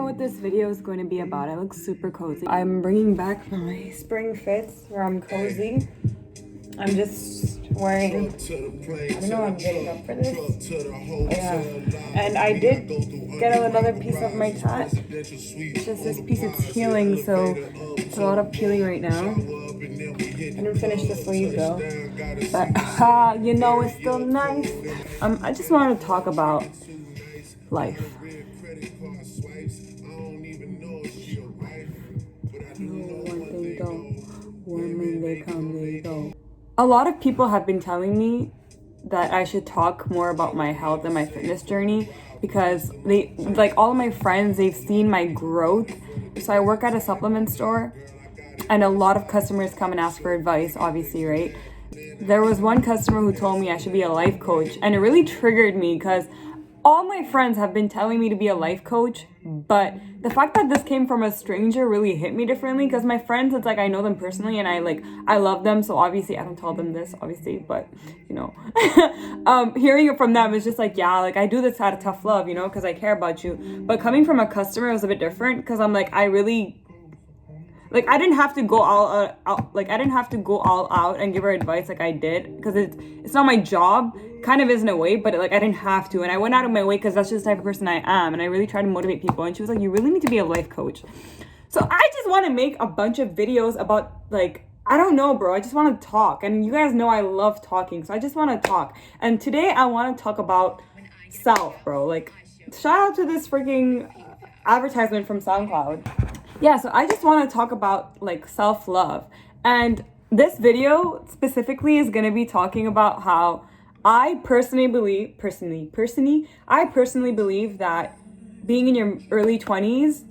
what this video is going to be about. I look super cozy. I'm bringing back my spring fits where I'm cozy. I'm just wearing, I don't know, I'm getting up for this. Yeah. And I did get another piece of my tat. It's just this piece, it's healing, so it's a lot of peeling right now. I didn't finish the sleeve though. But, you know, it's still nice. I just want to talk about life. When they come, they go. A lot of people have been telling me that I should talk more about my health and my fitness journey because they, like all of my friends, they've seen my growth. So I work at a supplement store and a lot of customers come and ask for advice, obviously, right? There was one customer who told me I should be a life coach, and it really triggered me because all my friends have been telling me to be a life coach, but the fact that this came from a stranger really hit me differently because my friends, it's like I know them personally and I love them, so obviously I don't tell them this, obviously, but you know, hearing it from them is just like, yeah, like I do this out of tough love, you know, because I care about you. But coming from a customer was a bit different because I'm like, I didn't have to go all out and give her advice like I did because it's not my job. Kind of is in a way, but I didn't have to, and I went out of my way because that's just the type of person I am, and I really try to motivate people. And she was like, you really need to be a life coach. So I just want to make a bunch of videos about, I don't know, bro, I just want to talk, and you guys know I love talking, so I just want to talk. And today I want to talk about self, bro. Shout out to this freaking advertisement from SoundCloud. Yeah, so I just want to talk about self-love, and this video specifically is going to be talking about how I personally believe that being in your early 20s,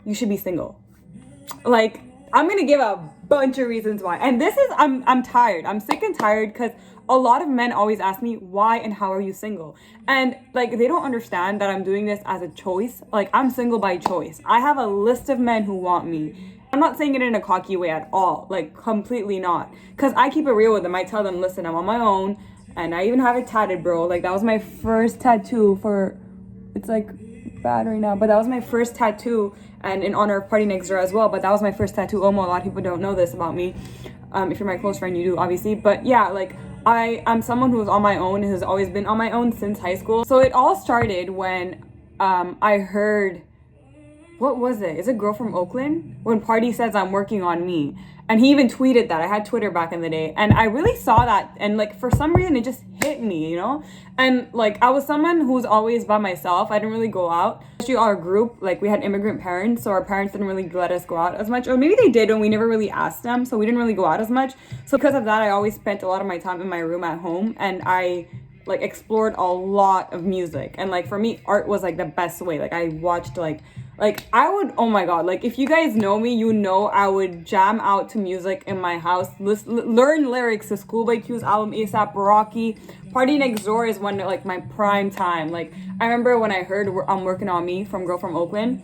you should be single. I'm going to give a bunch of reasons why. And this is, I'm tired. I'm sick and tired because a lot of men always ask me, why and how are you single? And they don't understand that I'm doing this as a choice. I'm single by choice. I have a list of men who want me. I'm not saying it in a cocky way at all, completely not. Because I keep it real with them. I tell them, listen, I'm on my own, and I even have it tatted, bro. That was my first tattoo for, it's bad right now, but that was my first tattoo, and in honor of Party Next Door as well, but that was my first tattoo. Almost a lot of people don't know this about me. If you're my close friend, you do, obviously. But yeah, I'm someone who's on my own, who's always been on my own since high school. So it all started when I heard, what was it? Is it Girl from Oakland? When Party says I'm working on me. And he even tweeted that. I had Twitter back in the day. And I really saw that. And for some reason, it just hit me, you know? And I was someone who's always by myself. I didn't really go out. Especially our group, we had immigrant parents. So our parents didn't really let us go out as much. Or maybe they did and we never really asked them. So we didn't really go out as much. So because of that, I always spent a lot of my time in my room at home. And I explored a lot of music. And for me, art was the best way. I watched I would, oh my god, if you guys know me, you know I would jam out to music in my house, learn lyrics to School by Q's album A$AP Rocky. Party Next Door is one my prime time. I remember when I heard I'm Working on Me from Girl from Oakland.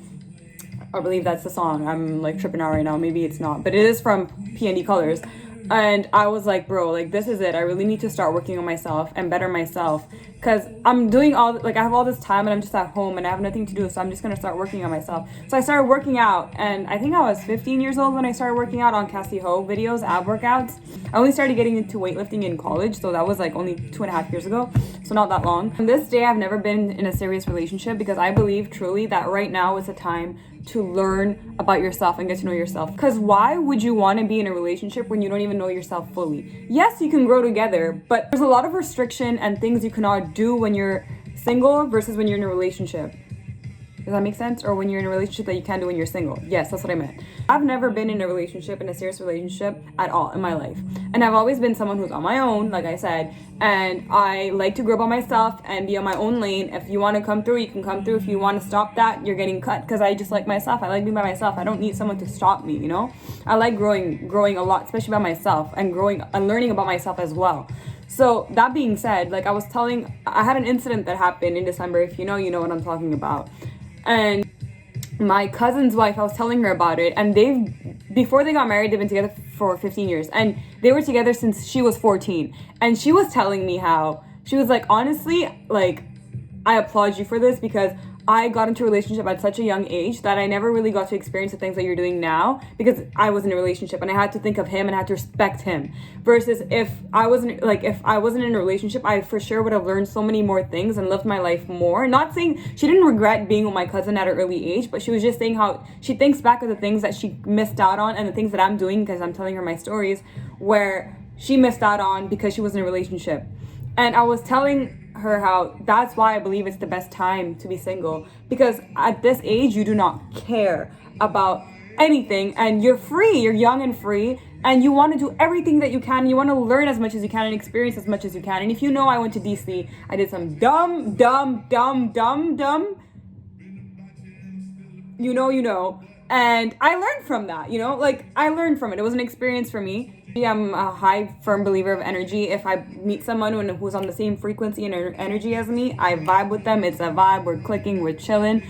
I believe that's the song. I'm tripping out right now. Maybe it's not, but it is from P&D Colors. And I was like, bro, this is it. I really need to start working on myself and better myself. Because I'm doing all, I have all this time and I'm just at home and I have nothing to do. So I'm just going to start working on myself. So I started working out. And I think I was 15 years old when I started working out on Cassie Ho videos, ab workouts. I only started getting into weightlifting in college. So that was only 2.5 years ago. So not that long. On this day, I've never been in a serious relationship because I believe truly that right now is the time to learn about yourself and get to know yourself. Because why would you want to be in a relationship when you don't even know yourself fully? Yes, you can grow together, but there's a lot of restriction and things you cannot do when you're single versus when you're in a relationship. Does that make sense? Or when you're in a relationship that you can't do when you're single. Yes, that's what I meant. I've never been in a serious relationship at all in my life. And I've always been someone who's on my own, like I said, and I like to grow by myself and be on my own lane. If you want to come through, you can come through. If you want to stop that, you're getting cut because I just like myself. I like being by myself. I don't need someone to stop me, you know? I like growing a lot, especially by myself and growing and learning about myself as well. So that being said, I had an incident that happened in December. If you know what I'm talking about. And my cousin's wife, I was telling her about it, and before they got married, they've been together for 15 years, and they were together since she was 14. And she was telling me how, she was honestly, I applaud you for this because I got into a relationship at such a young age that I never really got to experience the things that you're doing now because I was in a relationship and I had to think of him and I had to respect him. Versus if I wasn't in a relationship, I for sure would have learned so many more things and lived my life more. Not saying she didn't regret being with my cousin at an early age, but she was just saying how she thinks back of the things that she missed out on and the things that I'm doing because I'm telling her my stories where she missed out on because she was in a relationship. And I was telling her how that's why I believe it's the best time to be single, because at this age you do not care about anything and you're free, you're young and free, and you want to do everything that you can. You want to learn as much as you can and experience as much as you can. And if you know, I went to DC, I did some dumb, you know, and I learned from that, you know, like I learned from it. It was an experience for me. I'm a high firm believer of energy. If I meet someone who's on the same frequency and energy as me, I vibe with them. It's a vibe. We're clicking, we're chilling.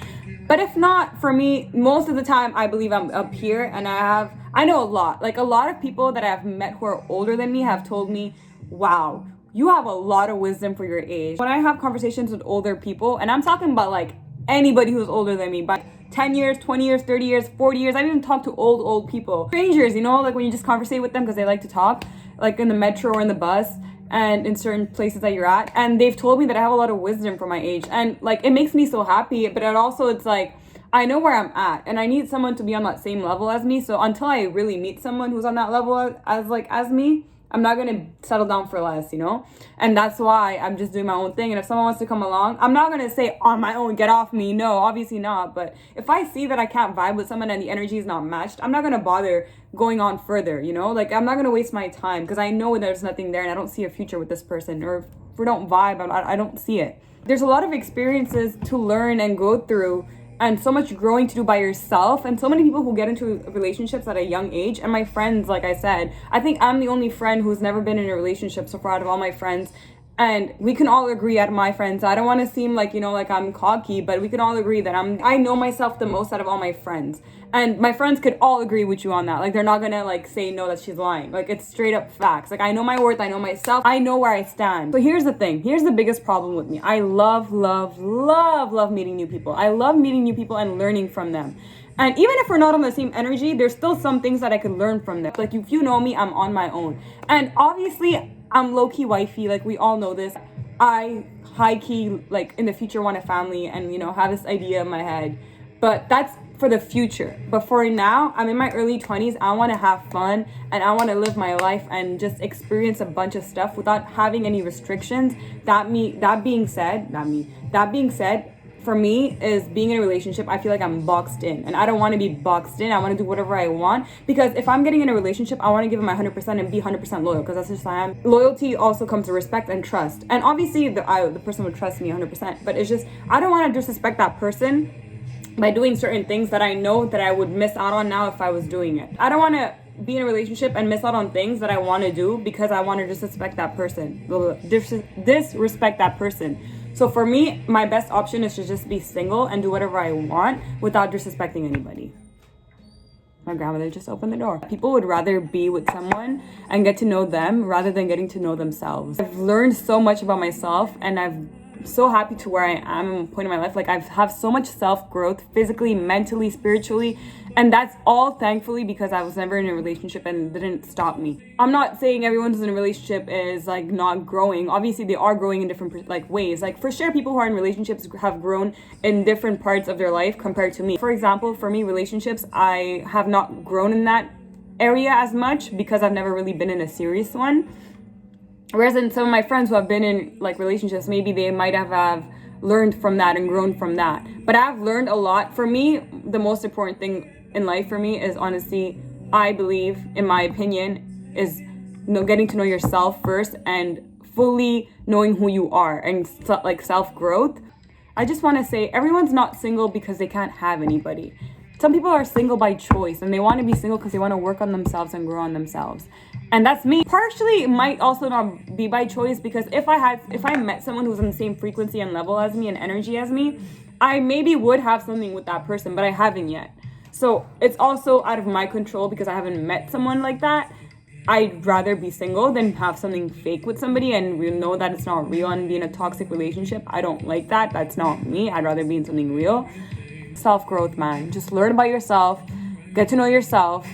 But if not, for me, most of the time I believe I'm up here, and I know a lot. Like a lot of people that I've met who are older than me have told me, wow, you have a lot of wisdom for your age. When I have conversations with older people, and I'm talking about like anybody who's older than me, but 10 years, 20 years, 30 years, 40 years. I've even talked to old people. Strangers, you know, like when you just conversate with them because they like to talk, like in the metro or in the bus and in certain places that you're at. And they've told me that I have a lot of wisdom for my age. And like, it makes me so happy, but it's like, I know where I'm at and I need someone to be on that same level as me. So until I really meet someone who's on that level as me, I'm not going to settle down for less, you know? And that's why I'm just doing my own thing. And if someone wants to come along, I'm not going to say on my own, get off me. No, obviously not. But if I see that I can't vibe with someone and the energy is not matched, I'm not going to bother going on further, you know? Like, I'm not going to waste my time because I know there's nothing there and I don't see a future with this person. Or if we don't vibe, I don't see it. There's a lot of experiences to learn and go through, and so much growing to do by yourself, and so many people who get into relationships at a young age. And my friends, like I said, I think I'm the only friend who's never been in a relationship so far out of all my friends. And we can all agree out of my friends, I don't want to seem like, you know, like I'm cocky, but we can all agree that I know myself the most out of all my friends. And my friends could all agree with you on that. Like, they're not gonna like say no, that she's lying. Like, it's straight up facts. Like, I know my worth, I know myself, I know where I stand. So here's the thing, here's the biggest problem with me. I love meeting new people. I love meeting new people and learning from them. And even if we're not on the same energy, there's still some things that I could learn from them. Like, if you know me, I'm on my own. And obviously, I'm low-key wifey, like we all know this. I high-key, like in the future, want a family and, you know, have this idea in my head. But that's for the future. But for now, I'm in my early 20s. I want to have fun and I want to live my life and just experience a bunch of stuff without having any restrictions. That being said, for me, is being in a relationship, I feel like I'm boxed in and I don't want to be boxed in. I want to do whatever I want, because if I'm getting in a relationship, I want to give it my 100% and be 100% loyal, because that's just how I am. Loyalty also comes to respect and trust. And obviously the person would trust me 100%, but it's just, I don't want to disrespect that person by doing certain things that I know that I would miss out on now if I was doing it. I don't want to be in a relationship and miss out on things that I want to do because I want to disrespect that person. Disrespect that person. So for me, my best option is to just be single and do whatever I want without disrespecting anybody. My grandmother just opened the door. People would rather be with someone and get to know them rather than getting to know themselves. I've learned so much about myself, and I'm so happy to where I am at a point in my life. Like, I have so much self-growth physically, mentally, spiritually, and that's all thankfully because I was never in a relationship and it didn't stop me. I'm not saying everyone who's in a relationship is like not growing. Obviously they are growing in different like ways. Like, for sure, people who are in relationships have grown in different parts of their life compared to me. For example, for me, relationships, I have not grown in that area as much because I've never really been in a serious one. Whereas in some of my friends who have been in like relationships, maybe they might have learned from that and grown from that. But I've learned a lot. For me, the most important thing in life for me is honesty. I believe, in my opinion, is getting to know yourself first and fully knowing who you are and like self-growth. I just want to say, everyone's not single because they can't have anybody. Some people are single by choice and they want to be single because they want to work on themselves and grow on themselves. And that's me. Partially, it might also not be by choice, because if I met someone who's on the same frequency and level as me and energy as me, I maybe would have something with that person, but I haven't yet. So it's also out of my control because I haven't met someone like that. I'd rather be single than have something fake with somebody and we know that it's not real and be in a toxic relationship. I don't like that. That's not me. I'd rather be in something real. Self-growth, man. Just learn about yourself, get to know yourself,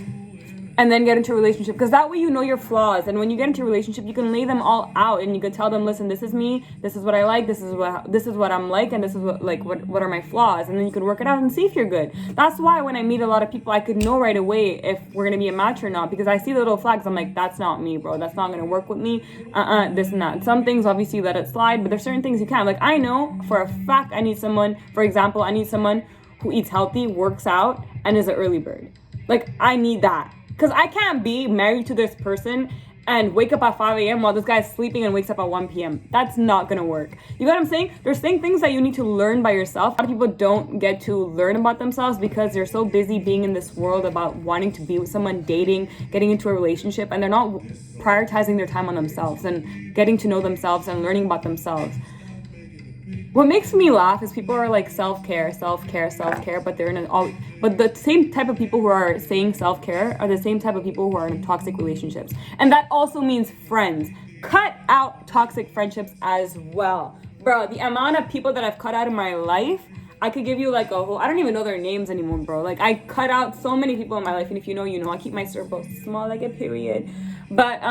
and then get into a relationship, because that way you know your flaws, and when you get into a relationship you can lay them all out and you can tell them, listen, this is me, this is what I like, this is what I'm like, and this is what are my flaws, and then you can work it out and see if you're good. That's why when I meet a lot of people I could know right away if we're gonna be a match or not, because I see the little flags. I'm like, that's not me, bro, that's not gonna work with me, this and that. Some things obviously you let it slide, but there's certain things you can't. Like, I know for a fact I need someone, for example, I need someone who eats healthy, works out, and is an early bird. Like, I need that. Because I can't be married to this person and wake up at 5 a.m. while this guy's sleeping and wakes up at 1 p.m. That's not going to work. You know what I'm saying? There's things that you need to learn by yourself. A lot of people don't get to learn about themselves because they're so busy being in this world about wanting to be with someone, dating, getting into a relationship, and they're not prioritizing their time on themselves and getting to know themselves and learning about themselves. What makes me laugh is people are like self-care, but they're in but the same type of people who are saying self-care are the same type of people who are in toxic relationships. And that also means friends. Cut out toxic friendships as well. Bro, the amount of people that I've cut out of my life, I could give you like a whole, I don't even know their names anymore, bro. Like, I cut out so many people in my life, and if you know, you know. I keep my circle small like a period. But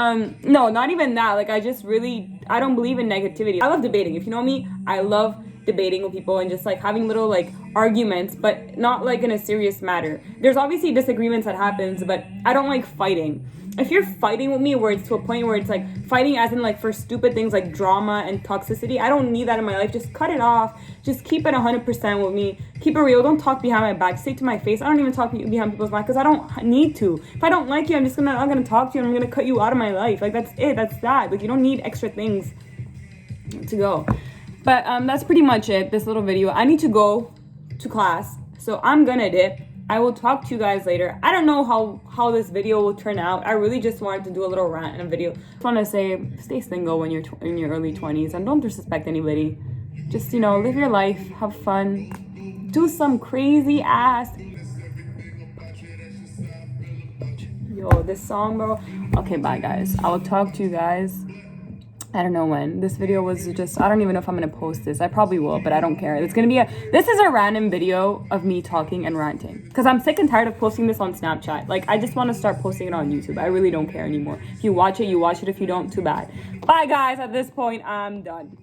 no, not even that. Like, I don't believe in negativity. I love debating. If you know me, I love debating with people and just like having little like arguments, but not like in a serious matter. There's obviously disagreements that happens, but I don't like fighting. If you're fighting with me where it's to a point where it's like fighting as in like for stupid things like drama and toxicity, I don't need that in my life. Just cut it off. Just keep it 100% with me. Keep it real. Don't talk behind my back. Say it to my face. I don't even talk behind people's back because I don't need to. If I don't like you, I'm not gonna talk to you, and I'm gonna cut you out of my life. Like, that's it. That's that. Like, you don't need extra things to go. But that's pretty much it, this little video. I need to go to class, so I'm gonna dip. I will talk to you guys later. I don't know how this video will turn out. I really just wanted to do a little rant in a video. I just want to say, stay single when you're in your early 20s, and don't disrespect anybody. Just, live your life, have fun, do some crazy ass. Yo, this song, bro. Okay, bye, guys. I will talk to you guys. I don't know when. This video was just, I don't even know if I'm going to post this. I probably will, but I don't care. It's going to be this is a random video of me talking and ranting. Because I'm sick and tired of posting this on Snapchat. Like, I just want to start posting it on YouTube. I really don't care anymore. If you watch it, you watch it. If you don't, too bad. Bye, guys. At this point, I'm done.